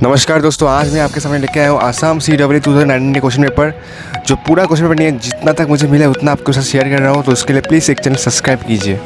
नमस्कार दोस्तों, आज मैं आपके सामने लेके आया हूँ आसाम CEE 2019 के क्वेश्चन पेपर। जो पूरा क्वेश्चन पेपर नहीं है, जितना तक मुझे मिला उतना आपके साथ शेयर कर रहा हूँ, तो उसके लिए प्लीज़ एक चैनल सब्सक्राइब कीजिए।